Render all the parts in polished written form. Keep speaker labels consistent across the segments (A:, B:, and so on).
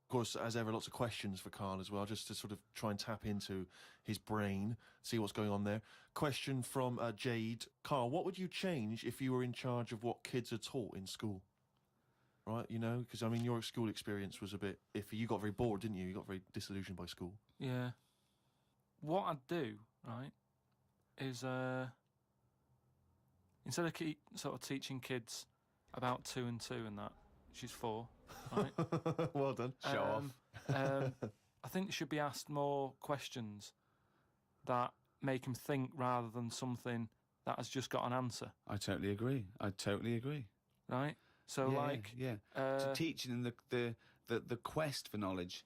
A: Of course, as ever, lots of questions for Karl as well, just to sort of try and tap into his brain, see what's going on there. Question from Jade. Karl, what would you change if you were in charge of what kids are taught in school? Right, you know, because, I mean, your school experience was a bit iffy. You got very bored, didn't you? You got very disillusioned by school.
B: Yeah. What I'd do, right, is instead of sort of teaching kids about 2 and 2 and that, she's 4, right?
A: Well done.
C: Show off.
B: I think they should be asked more questions that make them think rather than something that has just got an answer.
C: I totally agree.
B: Right? So,
C: to teaching them the quest for knowledge,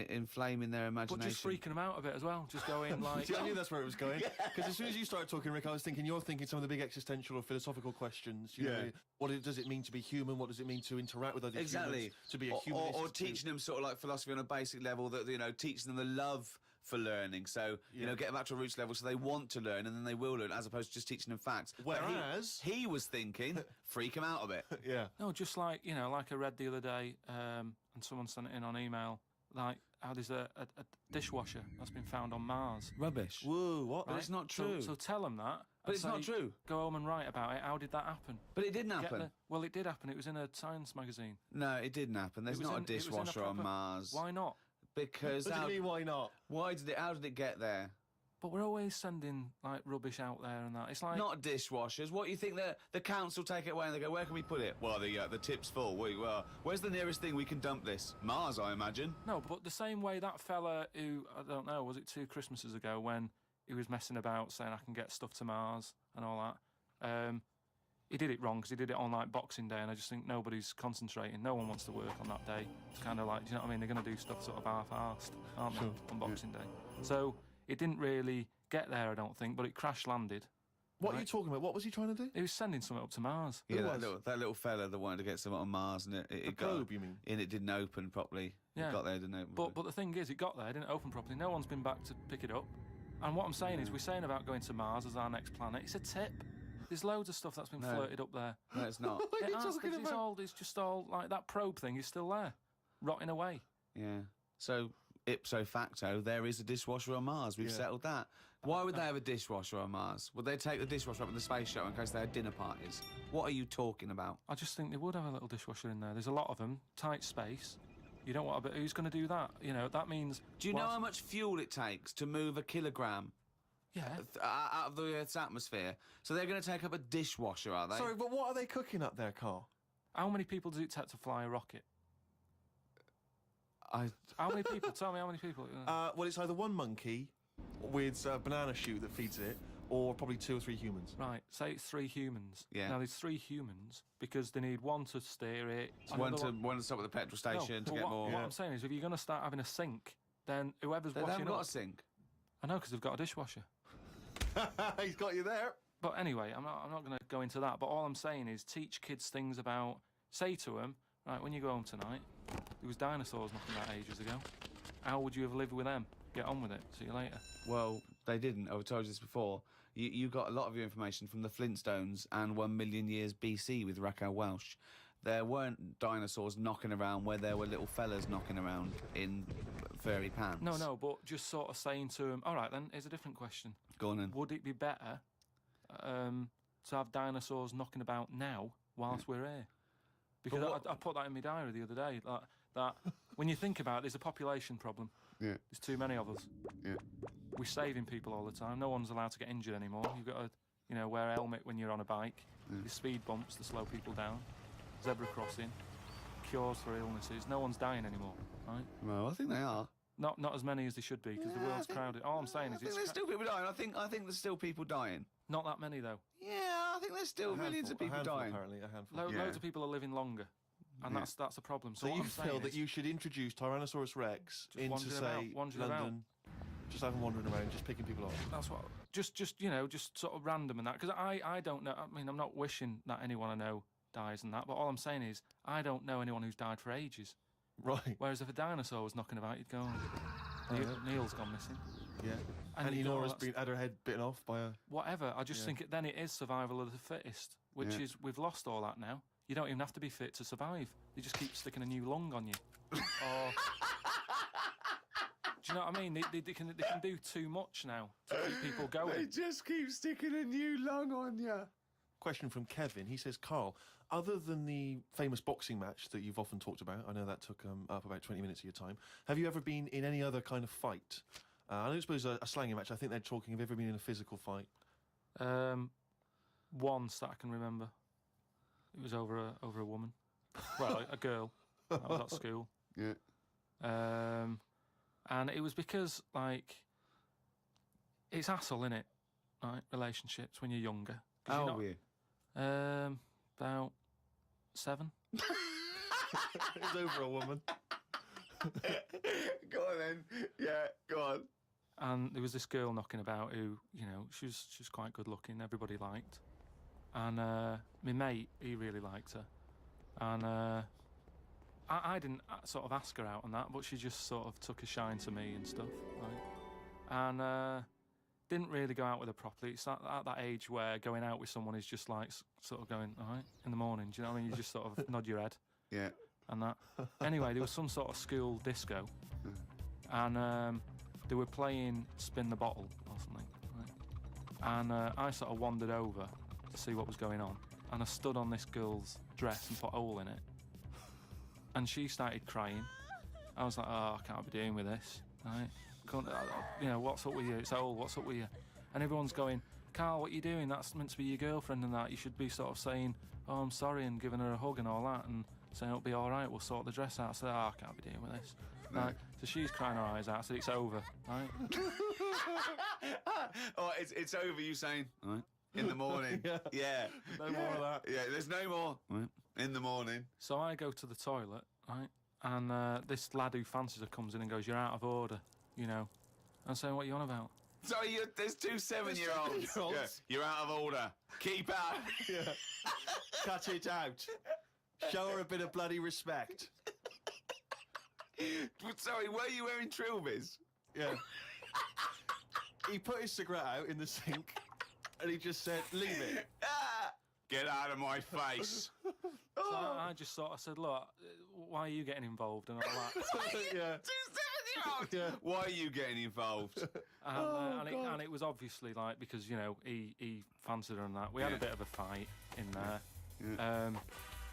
C: inflaming their imagination.
B: But just freaking them out a bit as well. Just going like...
A: See, I knew that's where it was going. Because as soon as you started talking, Rick, I was thinking you're thinking some of the big existential or philosophical questions. You know, what does it mean to be human? What does it mean to interact with other humans? To be a human.
C: Or teaching them sort of like philosophy on a basic level, that, you know, teaching them the love for learning. So, you know, get them back to a roots level so they want to learn and then they will learn, as opposed to just teaching them facts.
A: Whereas...
C: He was thinking, freak them out a bit.
A: Yeah.
B: No, just like, you know, like I read the other day, and someone sent it in on email, like how there's a dishwasher that's been found on Mars.
C: Rubbish.
A: Whoa, what?
C: But it's not true.
B: So tell them that.
C: But it's not true.
B: Go home and write about it. How did that happen?
C: But it didn't happen.
B: Well, it did happen. It was in a science magazine.
C: No, it didn't happen. There's not a dishwasher on Mars.
B: Why not?
C: Because...
A: What do you mean, why not?
C: How did it get there?
B: But we're always sending, like, rubbish out there and that. It's like...
C: Not dishwashers. What, you think the council take it away and they go, where can we put it? Well, the tip's full. Well, where's the nearest thing we can dump this? Mars, I imagine.
B: No, but the same way that fella who, I don't know, was it 2 Christmases ago when he was messing about saying I can get stuff to Mars and all that, he did it wrong because he did it on, like, Boxing Day, and I just think nobody's concentrating. No one wants to work on that day. It's kind of like, do you know what I mean? They're going to do stuff sort of half-arsed, aren't they, on Boxing Day? So... It didn't really get there, I don't think, but it crash-landed.
A: What are you talking about? What was he trying to do?
B: He was sending something up to Mars.
C: Yeah, that little fella that wanted to get something on Mars, and it got...
A: probe, you mean?
C: And it didn't open properly.
B: Yeah.
C: It got there, didn't open.
B: But the thing is, it got there, it didn't open properly. No one's been back to pick it up. And what I'm saying is, we're saying about going to Mars as our next planet. It's a tip. There's loads of stuff that's been flirted up there.
C: No, it's not.
A: What are you talking about?
B: It's just all, like, that probe thing is still there, rotting away.
C: Yeah. So... ipso facto, there is a dishwasher on Mars. We've settled that. Why would they have a dishwasher on Mars? Would they take the dishwasher up in the space shuttle in case they had dinner parties? What are you talking about?
B: I just think they would have a little dishwasher in there. There's a lot of them, tight space. You don't want to... Who's going to do that? You know, that means...
C: Do you know how much fuel it takes to move a kilogram out of the Earth's atmosphere? So they're going to take up a dishwasher, are they?
A: Sorry, but what are they cooking up there, Karl?
B: How many people does it take to fly a rocket? How many people? Tell me how many people.
A: Well, it's either one monkey with a banana shoot that feeds it, or probably 2 or 3 humans.
B: Right, say it's 3 humans.
C: Yeah.
B: Now, there's 3 humans because they need one to steer it.
C: So one to stop at the petrol station to get more...
B: What I'm saying is, if you're going to start having a sink, then whoever's washing up...
C: They haven't got a sink.
B: I know, because they've got a dishwasher.
A: He's got you there.
B: But anyway, I'm not going to go into that, but all I'm saying is teach kids things about... Say to them, right, when you go home tonight, there was dinosaurs knocking about ages ago. How would you have lived with them? Get on with it. See you later.
C: Well, they didn't. I've told you this before. You got a lot of your information from the Flintstones and 1 million years BC with Raquel Welch. There weren't dinosaurs knocking around where there were little fellas knocking around in furry pants.
B: No, but just sort of saying to them, all right then, here's a different question.
C: Go on then.
B: Would it be better to have dinosaurs knocking about now whilst we're here? Because I put that in my diary the other day, like, that when you think about it, there's a population problem.
C: Yeah.
B: There's too many of us.
C: Yeah.
B: We're saving people all the time. No one's allowed to get injured anymore. You've got to, you know, wear a helmet when you're on a bike. There's speed bumps to slow people down. Zebra crossing. Cures for illnesses. No one's dying anymore, right?
C: Well, I think they are.
B: Not as many as they should be, because the world's crowded. All I'm saying is
C: there's still people dying. I think there's still people dying.
B: Not that many, though.
C: Yeah, I think there's still millions of people dying.
A: Apparently, a handful.
B: Loads of people are living longer. And that's a problem.
A: So you feel that you should introduce Tyrannosaurus Rex into, say, London, just have them wandering around, just picking people up.
B: That's what... Just you know, just sort of random and that. Because I don't know... I mean, I'm not wishing that anyone I know dies and that, but all I'm saying is I don't know anyone who's died for ages.
A: Right.
B: Whereas if a dinosaur was knocking about, you'd go... Neil's gone missing.
A: Yeah. And Enora's had her head bitten off by a...
B: Whatever. I just think then it is survival of the fittest, which is... We've lost all that now. You don't even have to be fit to survive. They just keep sticking a new lung on you. Or you know what I mean? They can do too much now to keep people
C: They
B: going.
C: just keep sticking a new lung on you.
A: Question from Kevin. He says, Carl, other than the famous boxing match that you've often talked about, I know that took up about 20 minutes of your time, have you ever been in any other kind of fight? I don't suppose a slanging match. I think they're talking, have you ever been in a physical fight?
B: Once that I can remember. It was over a woman. Well, a girl. I was at school.
C: Yeah.
B: And it was because, like, it's hassle, innit? Right? Relationships when you're younger.
C: How old were you?
B: About 7.
A: It was over a woman.
C: Go on then. Yeah, go on.
B: And there was this girl knocking about who, you know, she was quite good looking, everybody liked. And my mate, he really liked her. And I didn't sort of ask her out on that, but she just sort of took a shine to me and stuff. Right? And didn't really go out with her properly. It's at that age where going out with someone is just like sort of going, all right, in the morning. Do you know what I mean? You just sort of nod your head.
C: Yeah.
B: And that. Anyway, there was some sort of school disco. And they were playing Spin the Bottle or something. Right? And I sort of wandered over to see what was going on. And I stood on this girl's dress and put a hole in it. And she started crying. I was like, oh, I can't be dealing with this. Right? You know, what's up with you? It's a hole, what's up with you? And everyone's going, Karl, what are you doing? That's meant to be your girlfriend and that. You should be sort of saying, oh, I'm sorry, and giving her a hug and all that, and saying it'll be all right, we'll sort the dress out. I said, oh, I can't be dealing with this. Right? So she's crying her eyes out. I said, it's over, right?
C: Oh, it's over, you saying, all right, in the morning. Yeah.
A: No more of that.
C: Yeah, there's no more. Right. In the morning.
B: So I go to the toilet, right? And this lad who fancies her comes in and goes, you're out of order, you know. I'm saying, what are you on about?
C: Sorry, there's 2 7-year-olds. Yeah, you're out of order. Keep out.
A: Yeah. Cut it out. Show her a bit of bloody respect.
C: Sorry, were you wearing trilbies?
A: Yeah. He put his cigarette out in the sink and he just said, leave it.
C: Get out of my face.
B: So I just sort of said, look, why are you getting involved and all that?
A: Yeah.
C: 2 7-year-olds. Yeah. Why are you getting involved?
B: And it was obviously like, because, you know, he fancied her and that. We had a bit of a fight in there.
C: Yeah.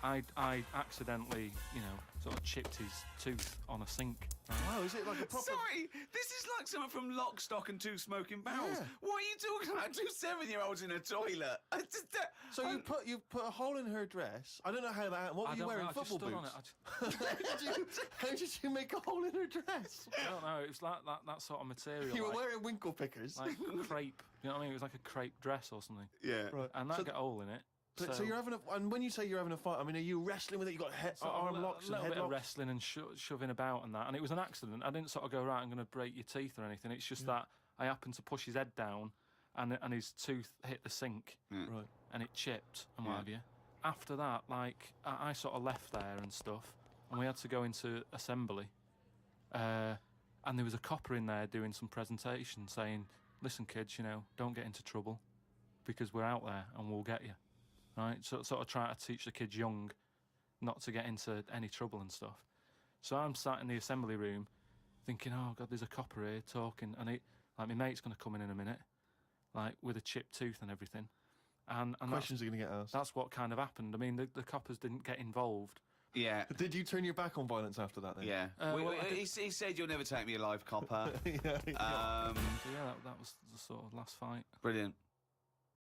B: I accidentally, you know, sort of chipped his tooth on a sink.
A: Wow, is it like a proper...
C: Sorry, this is like something from Lock, Stock and 2 Smoking Barrels.
A: Yeah.
C: Why are you talking about 2 7-year-olds in a toilet?
A: So you put a hole in her dress. I don't know how that... What were you wearing? Football boots? How did you make a hole in her dress?
B: I don't know. It was like that sort of material.
A: You were wearing winkle pickers.
B: Like crepe. You know what I mean? It was like a crepe dress or something.
C: Yeah.
A: Right.
B: And that got a hole in it.
A: So you're having and when you say you're having a fight, I mean, are you wrestling with it? You got arm locks and
B: a little
A: head
B: bit of
A: locks?
B: wrestling and shoving about and that. And it was an accident. I didn't sort of go, right, I'm going to break your teeth or anything. It's just that I happened to push his head down and his tooth hit the sink.
A: Right.
B: And it chipped and what have you. After that, like, I sort of left there and stuff, and we had to go into assembly. And there was a copper in there doing some presentation saying, listen, kids, you know, don't get into trouble because we're out there and we'll get you. Right? So sort of trying to teach the kids young not to get into any trouble and stuff. So I'm sat in the assembly room thinking, oh, God, there's a copper here talking, and like my mate's going to come in a minute, like with a chipped tooth and everything. And
A: Questions are going to get asked.
B: that's what kind of happened. I mean, the coppers didn't get involved.
C: Yeah.
A: Did you turn your back on violence after that then?
C: Yeah. He said, you'll never take me alive, copper.
A: Yeah.
B: So yeah, that was the sort of last fight.
C: Brilliant.